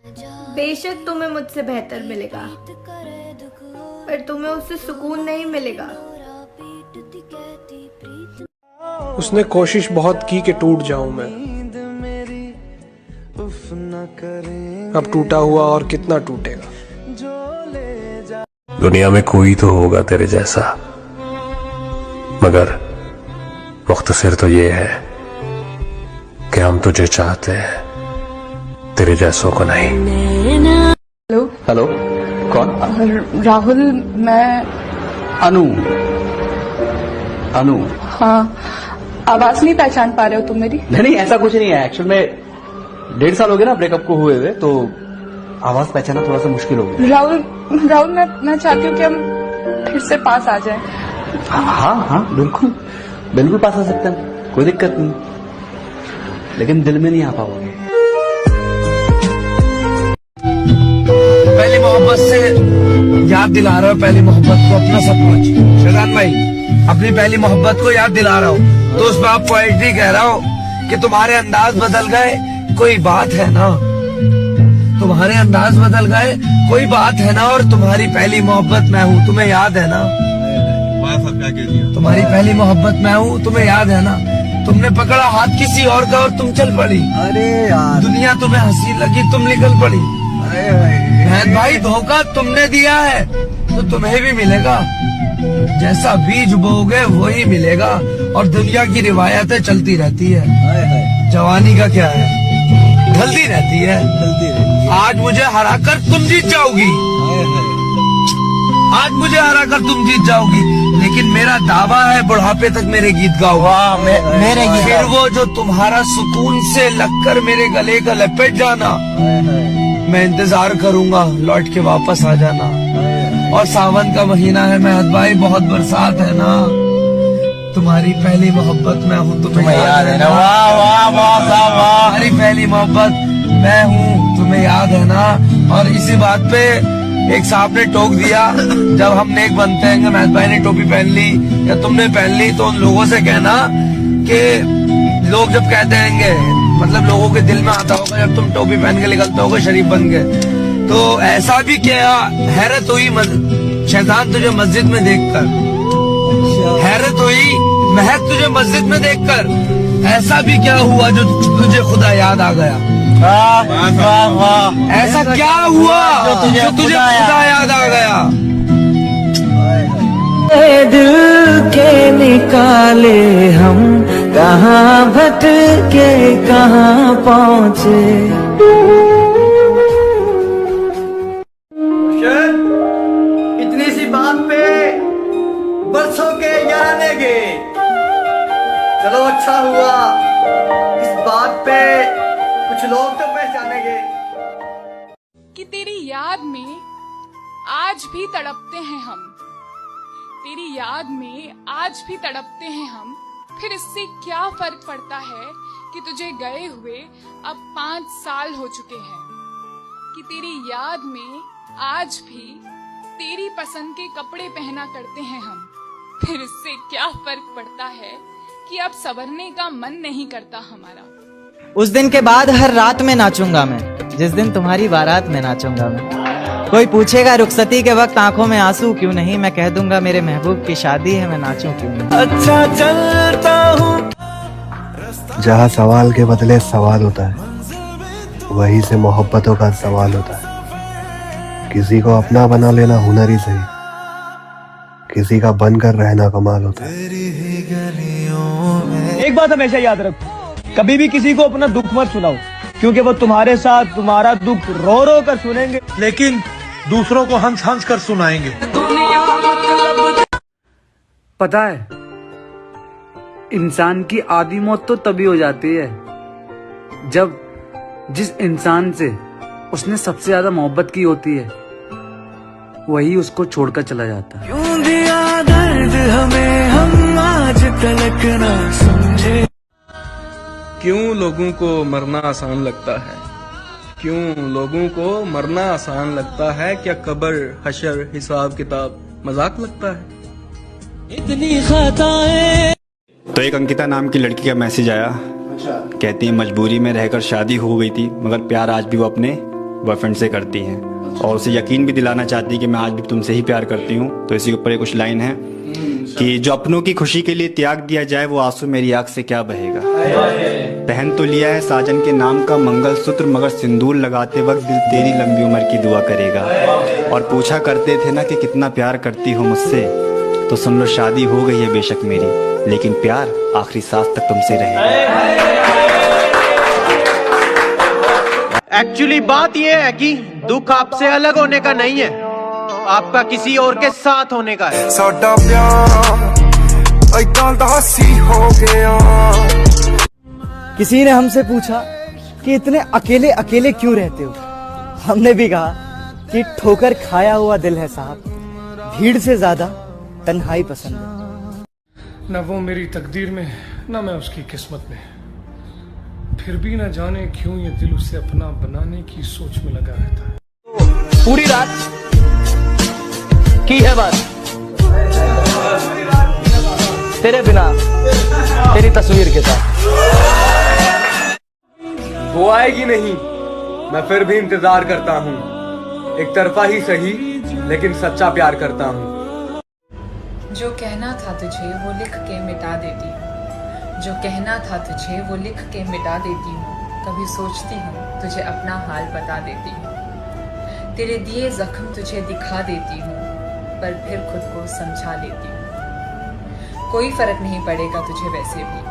बेशक तुम्हें मुझसे बेहतर मिलेगा, पर तुम्हें उससे सुकून नहीं मिलेगा। उसने कोशिश बहुत की कि टूट जाऊं मैं, अब टूटा हुआ और कितना टूटेगा। दुनिया में कोई तो होगा तेरे जैसा, मगर मुख्तसर तो ये है कि हम तुझे चाहते हैं, तेरे जैसों को नहीं। हेलो हेलो, कौन? राहुल, मैं अनु। अनु? हाँ, आवाज नहीं पहचान पा रहे हो तुम मेरी? नहीं, ऐसा कुछ नहीं है। एक्चुअल में 1.5 साल हो गए ना ब्रेकअप को हुए हुए, तो आवाज पहचाना थोड़ा सा मुश्किल हो गया। राहुल, मैं चाहती हूँ कि हम फिर से पास आ जाएं। हाँ, बिल्कुल पास आ सकते हैं, कोई दिक्कत नहीं, लेकिन दिल में नहीं आ पाओगे। पहली मोहब्बत से याद दिला रहा हूँ, पहली मोहब्बत को, अपना सब कुछ। शैतान भाई, अपनी पहली मोहब्बत को याद दिला रहा हूँ, तो उसमें आप पोएट्री कह रहा हूँ कि तुम्हारे अंदाज बदल गए, कोई बात है ना, तुम्हारे अंदाज बदल गए, कोई बात है ना, और तुम्हारी पहली मोहब्बत मैं हूँ, तुम्हें याद है ना। तुम्हारी पहली मोहब्बत मैं हूँ, तुम्हें याद है ना। तुमने पकड़ा हाथ किसी और का और तुम चल पड़ी। अरे यार, दुनिया तुम्हें हंसी लगी, तुम निकल पड़ी। मेहद भाई, धोखा तुमने दिया है तो तुम्हें भी मिलेगा, जैसा बीज बोओगे वही मिलेगा। और दुनिया की रिवायतें चलती रहती है, जवानी का क्या है, ढलती रहती है। आज मुझे हराकर तुम जीत जाओगी, आज मुझे हराकर तुम जीत जाओगी, लेकिन मेरा दावा है बुढ़ापे तक मेरे गीत गाओ। मेरे गीत फिर वो जो तुम्हारा सुकून से लगकर मेरे गले का लपेट जाना, मैं इंतजार करूंगा, लौट के वापस आ जाना। और सावन का महीना है मेहद भाई, बहुत बरसात है ना, तुम्हारी पहली मोहब्बत मैं हूँ, तुम्हें याद है ना। तुम्हारी पहली मोहब्बत मैं हूँ, तुम्हें याद है ना। और इसी बात पे एक साहब ने टोक दिया, जब हम नेक बनते हैं, मेहद भाई ने टोपी पहन ली या तुमने पहन ली, तो उन लोगों से कहना कि लोग जब कहते हैं, मतलब लोगों के दिल में आता होगा जब तुम टोपी पहन के निकलते होगे शरीफ बन के, तो ऐसा भी क्या हैरत हुई शैतान तुझे मस्जिद में देखकर, हैरत हुई महक तुझे मस्जिद में देखकर, ऐसा भी क्या हुआ जो तुझे खुदा याद आ गया। ऐसा क्या हुआ जो तुझे खुदा याद आ गया। दिल के निकाले हम, कहाँ भटके कहाँ पहुँचे। इतनी सी बात पे बरसों के याराने गे, चलो अच्छा हुआ इस बात पे कुछ लोग तो पहचानेंगे कि तेरी याद में आज भी तड़पते हैं हम, तेरी याद में आज भी तड़पते हैं हम। फिर इससे क्या फर्क पड़ता है कि तुझे गए हुए अब 5 साल हो चुके हैं, कि तेरी याद में आज भी तेरी पसंद के कपड़े पहना करते हैं हम। फिर इससे क्या फर्क पड़ता है कि अब संवरने का मन नहीं करता हमारा। उस दिन के बाद हर रात में नाचूंगा मैं, जिस दिन तुम्हारी बारात में नाचूंगा मैं। कोई पूछेगा रुखसती के वक्त आंखों में आंसू क्यों नहीं, मैं कह दूंगा मेरे महबूब की शादी है, मैं नाचूं क्यों नहीं। अच्छा चलता हूँ। जहाँ सवाल के बदले सवाल होता है, वहीं से मोहब्बतों का सवाल होता है। किसी को अपना बना लेना हुनर ही सही, किसी का बनकर रहना कमाल होता है। एक बात हमेशा याद रखो, कभी भी किसी को अपना दुख मत सुनाओ, क्योंकि वो तुम्हारे साथ तुम्हारा दुख रो रो कर सुनेंगे, लेकिन दूसरों को हंस हंस कर सुनाएंगे। पता है, इंसान की आधी मौत तो तभी हो जाती है जब जिस इंसान से उसने सबसे ज्यादा मोहब्बत की होती है वही उसको छोड़कर चला जाता है। क्यों दिया दर्द हमें, हम आज तलक ना समझे। क्यों लोगों को मरना आसान लगता है, क्यों लोगों को मरना आसान लगता है, क्या कब्र हशर हिसाब किताब मजाक लगता है। इतनी खताएं। तो एक अंकिता नाम की लड़की का मैसेज आया, कहती है मजबूरी में रहकर शादी हो गई थी, मगर प्यार आज भी वो अपने बॉयफ्रेंड से करती हैं और उसे यकीन भी दिलाना चाहती है कि मैं आज भी तुमसे ही प्यार करती हूँ। तो इसी के ऊपर ये कुछ लाइन है कि जो अपनों की खुशी के लिए त्याग दिया जाए वो आंसू मेरी आंख से क्या बहेगा। पहन तो लिया है साजन के नाम का मंगलसूत्र, मगर सिंदूर लगाते वक्त दिल तेरी लंबी उम्र की दुआ करेगा। और पूछा करते थे ना कि कितना प्यार करती हो मुझसे, तो सुन लो शादी हो गई है बेशक मेरी, लेकिन प्यार आखिरी सांस तक तुमसे रहेगा। एक्चुअली बात यह है कि दुख आपसे अलग होने का नहीं है, आपका किसी और के साथ होने का है। साडा प्यार इदां दा सी हो गया। किसी ने हमसे पूछा कि इतने अकेले अकेले क्यों रहते हो। हमने भी कहा कि ठोकर खाया हुआ दिल है साहब, भीड़ से ज्यादा तन्हाई पसंद है। न वो मेरी तकदीर में, न मैं उसकी किस्मत में, फिर भी न जाने क्यों ये दिल उसे अपना बनाने की सोच में लगा रहता है। पूरी रात की है बात तेरे बिना तेरी तस्वीर के साथ। वो आएगी नहीं, मैं फिर भी इंतजार करता हूँ। एक तरफा ही सही लेकिन सच्चा प्यार करता हूँ। जो कहना था तुझे वो लिख के मिटा देती हूँ, जो कहना था तुझे वो लिख के मिटा देती हूँ। कभी सोचती हूँ तुझे अपना हाल बता देती हूँ, तेरे दिए जख्म तुझे दिखा देती हूँ, पर फिर खुद को समझा लेती हूँ। कोई फर्क नहीं पड़ेगा तुझे वैसे भी,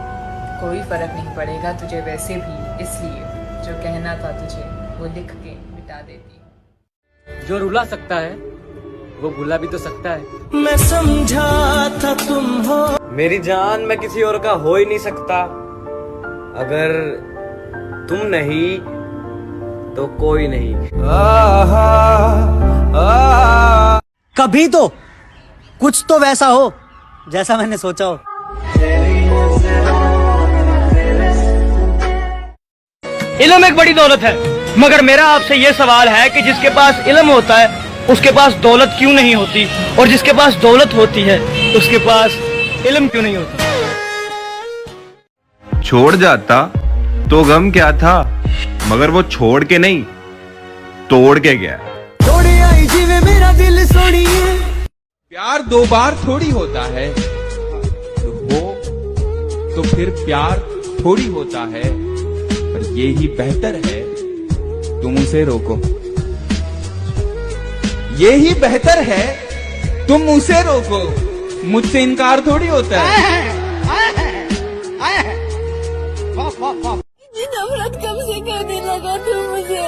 कोई फर्क नहीं पड़ेगा तुझे वैसे भी, इसलिए जो कहना था तुझे वो लिख के मिटा देती हूँ। जो रुला सकता है वो भुला भी तो सकता है। मैं समझा था तुम हो मेरी जान, मैं किसी और का हो ही नहीं सकता। अगर तुम नहीं तो कोई नहीं। कभी तो कुछ तो वैसा हो जैसा मैंने सोचा हो। इल्म एक बड़ी दौलत है, मगर मेरा आपसे ये सवाल है कि जिसके पास इल्म होता है उसके पास दौलत क्यों नहीं होती, और जिसके पास दौलत होती है उसके पास इल्म क्यों नहीं होता। छोड़ जाता तो गम क्या था, मगर वो छोड़ के नहीं तोड़ के गया। मेरा दिल सोनिए। प्यार दो बार थोड़ी होता है, तो फिर प्यार थोड़ी होता है, पर ये ही बेहतर है तुम उसे रोको। ये ही बेहतर है तुम उसे रोको, मुझसे इनकार थोड़ी होता है। नफरत कब से करने लगा तू मुझे।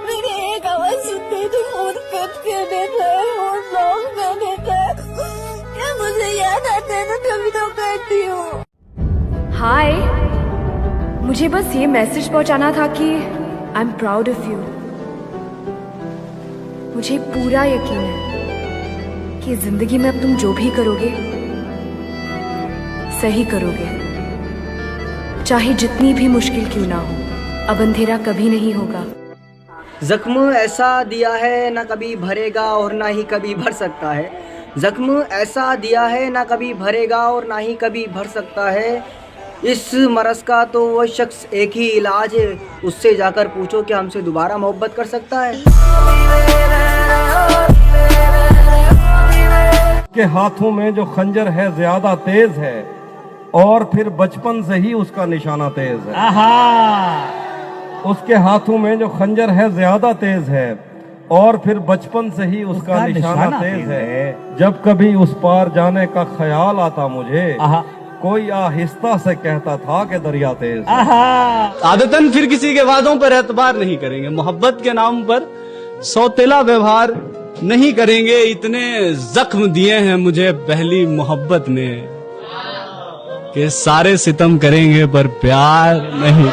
मेरे एक आवाज सुनते ही तू फोन कट कर देता है, फोन ब्लॉक कर देता है। क्या मुझे याद आता है ना कभी तो करती हूँ। हाय, मुझे बस ये मैसेज पहुंचाना था कि I am proud of you. मुझे पूरा यकीन है कि जिंदगी में अब तुम जो भी करोगे सही करोगे, चाहे जितनी भी मुश्किल क्यों ना हो। अब अंधेरा कभी नहीं होगा। जख्म ऐसा दिया है ना कभी भरेगा और ना ही कभी भर सकता है। जख्म ऐसा दिया है ना कभी भरेगा और ना ही कभी भर सकता है। इस मरज का तो वह शख्स एक ही इलाज है, उससे जाकर पूछो कि हमसे दोबारा मोहब्बत कर सकता है। के हाथों में जो खंजर है ज्यादा तेज है, और फिर बचपन से ही उसका निशाना तेज है। उसके हाथों में जो खंजर है ज्यादा तेज है, और फिर बचपन से ही उसका निशाना तेज है। जब कभी उस पार जाने का ख्याल आता मुझे, कोई आहिस्ता से कहता था कि दरिया तेज है। आदतन फिर किसी के वादों पर एतबार नहीं करेंगे, मोहब्बत के नाम पर सौतेला व्यवहार नहीं करेंगे। इतने जख्म दिए हैं मुझे पहली मोहब्बत ने कि सारे सितम करेंगे पर प्यार नहीं।